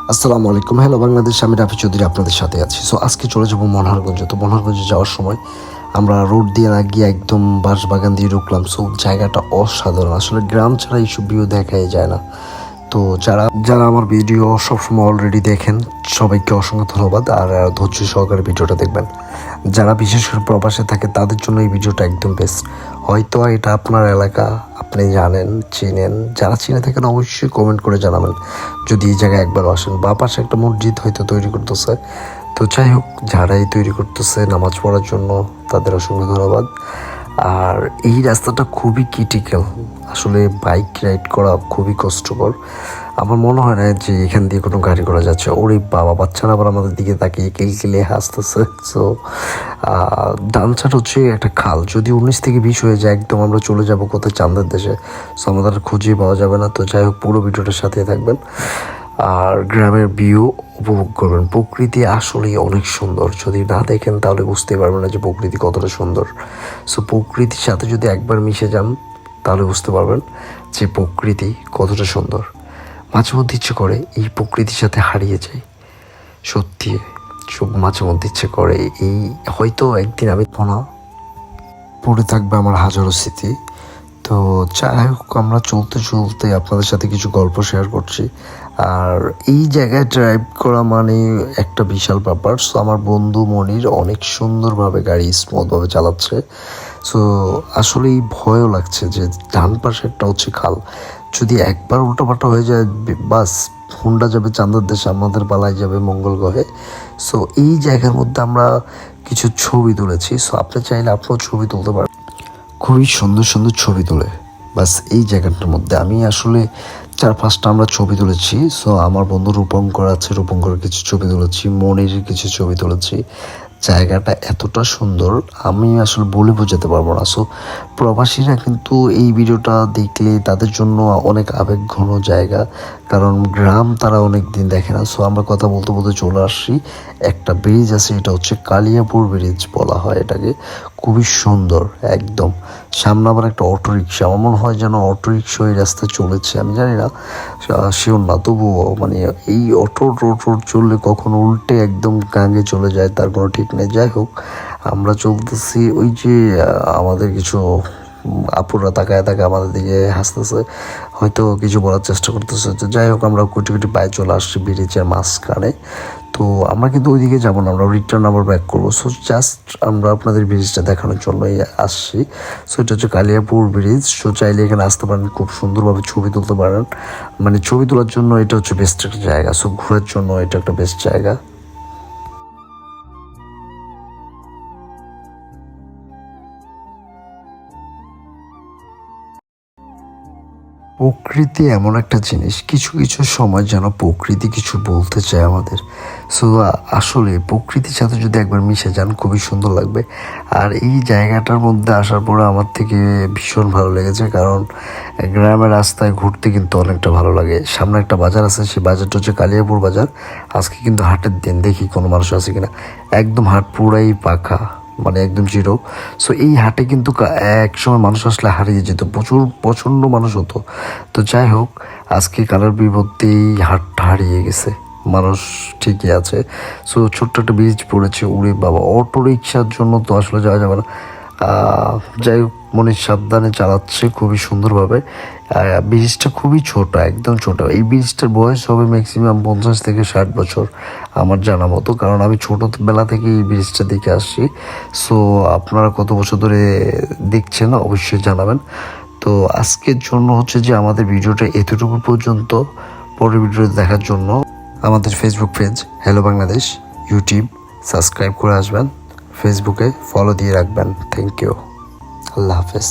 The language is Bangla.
আসসালামু আলাইকুম। হ্যালো বাংলাদেশ, আমি রাফি চৌধুরী আপনাদের সাথে আছি। সো আজকে চলে যাবো মনোহরগঞ্জে। তো মনোহরগঞ্জে যাওয়ার সময় আমরা রোড দিয়ে না গিয়ে একদম বাঁশবাগান দিয়ে ঢুকলাম। সো জায়গাটা অসাধারণ, আসলে গ্রাম ছাড়া এইসব ভিউ দেখাই যায় না। তো যারা যারা আমার ভিডিও সবসময় অলরেডি দেখেন, সবাইকে অসংখ্য ধন্যবাদ। আর ধৈর্য সহকারে ভিডিওটা দেখবেন। যারা বিশেষ করে প্রবাসে থাকে তাদের জন্য এই ভিডিওটা একদম বেস্ট। হয়তো এটা আপনার এলাকা, আপনি জানেন, চিনেন। যারা চিনে থাকেন অবশ্যই কমেন্ট করে জানাবেন যদি এই জায়গায় একবার আসেন। বা পাশে একটা মসজিদ হয়তো তৈরি করতেছে। তো যাই হোক, যারাই তৈরি করতেছে নামাজ পড়ার জন্য, তাদের অসংখ্য ধন্যবাদ। আর এই রাস্তাটা খুবই ক্রিটিক্যাল, আসলে বাইক রাইড করা খুবই কষ্টকর। আমার মনে হয় না যে এখান দিয়ে কোনো গাড়ি করা যাচ্ছে। ওরে বাবা, বাচ্চারা আবার আমাদের দিকে তাকিয়ে কিলকিলে হাসতেছে। সো ডান সাইড হচ্ছে একটা খাল, যদি 19 থেকে 20 হয়ে যায় একদম আমরা চলে যাব কোথায়, চাঁদের দেশে। সো আমাদের খুঁজে পাওয়া যাবে না। তো যাই হোক, পুরো ভিডিওটার সাথে থাকবেন আর গ্রামের ভিউ উপভোগ করবেন। প্রকৃতি আসলেই অনেক সুন্দর, যদি না দেখেন তাহলে বুঝতে পারবেন না যে প্রকৃতি কতটা সুন্দর। সো প্রকৃতির সাথে যদি একবার মিশে যান তাহলে বুঝতে পারবেন যে প্রকৃতি কতটা সুন্দর। মাঝে মধ্যে ইচ্ছে করে এই প্রকৃতির সাথে হারিয়ে যাই, সত্যি মাঝে মধ্যে ইচ্ছে করে। এই হয়তো একদিন আমি পড়ে থাকবে আমার হাজারো স্মৃতি। তো যাই হোক, আমরা চলতে চলতে আপনাদের সাথে কিছু গল্প শেয়ার করছি। আর এই জায়গায় ড্রাইভ করা মানে একটা বিশাল ব্যাপার। সো আমার বন্ধু মনির অনেক সুন্দরভাবে গাড়ি স্মুথভাবে চালাচ্ছে। সো আসলেই ভয়ও লাগছে যে ডান পাশে একটা হচ্ছে খাল, যদি একবার উল্টোপাল্টা হয়ে যায় বাস হুন্ডা যাবে চাঁদের দেশে, আমাদের পালায় যাবে মঙ্গল গ্রহে। সো এই জায়গার মধ্যে আমরা কিছু ছবি তুলেছি। সো আপনি চাইলে আপনিও ছবি তুলতে পারেন, খুবই সুন্দর সুন্দর ছবি তোলে। বাস এই জায়গাটার মধ্যে আমি আসলে 4-5টা আমরা ছবি তুলেছি। সো আমার বন্ধু রূপঙ্কর আছে, রূপঙ্করের কিছু ছবি তুলেছি, মনির কিছু ছবি তুলেছি। জায়গাটা এতটা সুন্দর আমি আসলে বলে বোঝাতে পারবো না। সো প্রবাসীরা কিন্তু এই ভিডিওটা দেখলে তাদের জন্য অনেক আবেগঘন জায়গা, কারণ গ্রাম তারা অনেক দিন দেখে না। সো আমরা কথা বলতে বলতে চলে আসছি। একটা ব্রিজ আছে, এটা হচ্ছে কালিয়াপুর ব্রিজ বলা হয় এটাকে। খুবই সুন্দর একদম। সামনে আবার একটা অটো রিক্সা, আমার মনে হয় যেন অটো রিক্সা এই রাস্তায় চলেছে, আমি জানি না, শিওর না। তবুও মানে এই অটো টোটো চললে কখন উল্টে একদম গাঙ্গে চলে যায় তার কোনো ঠিক নেই। যাই হোক, আমরা চলতেছি। ওই যে আমাদের কিছু আপুরা তাকায় তাকায় আমাদের দিকে হাসতেছে, হয়তো কিছু বলার চেষ্টা করতেছে। তো যাই হোক, আমরা কুটি কুটি পায়ে চলে আসছি ব্রিজের মাঝখানে। তো আমরা কিন্তু ওইদিকে যাবো না, আমরা রিটার্ন আবার ব্যাক করবো। সো জাস্ট আমরা আপনাদের ব্রিজটা দেখানোর জন্যই আসছি। সো এটা হচ্ছে কালিয়াপুর ব্রিজ। সো চাইলে এখানে আসতে পারেন, খুব সুন্দরভাবে ছবি তুলতে পারেন। মানে ছবি তোলার জন্য এটা হচ্ছে বেস্ট একটা জায়গা। সো ঘোরার জন্য এটা একটা বেস্ট জায়গা। প্রকৃতি এমন একটা জিনিস, কিছু কিছু সময় যেন প্রকৃতি কিছু বলতে চায় আমাদের। সো আসলে প্রকৃতির সাথে যদি একবার মিশে যান খুবই সুন্দর লাগবে। আর এই জায়গাটার মধ্যে আসার পরে আমার থেকে ভীষণ ভালো লেগেছে, কারণ গ্রামের রাস্তায় ঘুরতে কিন্তু অনেকটা ভালো লাগে। সামনে একটা বাজার আছে, সেই বাজারটা হচ্ছে কালিয়াপুর বাজার। আজকে কিন্তু হাটের দিন, দেখি কোনো মানুষ আছে কিনা। একদম হাট পুরাই পাখা, মানে একদম জিরো। সো এই হাটে কিন্তু এক সময় মানুষ আসলে হারিয়ে যেত, প্রচণ্ড মানুষ হতো। তো যাই হোক, আজকে কালার বিভক্তি এই হাটটা হারিয়ে গেছে, মানুষ ঠিকই আছে। সো ছোট্ট একটা ব্রিজ পড়েছে, উড়ে বাবা, অটো রিক্সার জন্য তো আসলে যাওয়া যাবে না। যাই হোক, মনে সাবধানে চালাচ্ছে খুবই সুন্দরভাবে। ব্রিজটা খুবই ছোট, একদম ছোট। এই ব্রিজটার বয়স হবে ম্যাক্সিমাম 50 থেকে 60 বছর আমার জানা মতো, কারণ আমি ছোটোবেলা থেকে এই ব্রিজটা দেখে আসছি। সো আপনারা কত বছর ধরে দেখছেন অবশ্যই জানাবেন। তো আজকের জন্য হচ্ছে যে আমাদের ভিডিওটা এতটুকু পর্যন্ত। পরের ভিডিও দেখার জন্য আমাদের Facebook page hello Bangladesh, YouTube subscribe করে আসবেন, ফেসবুকে ফলো দিয়ে রাখবেন। থ্যাংক ইউ, আল্লাহ হাফেজ।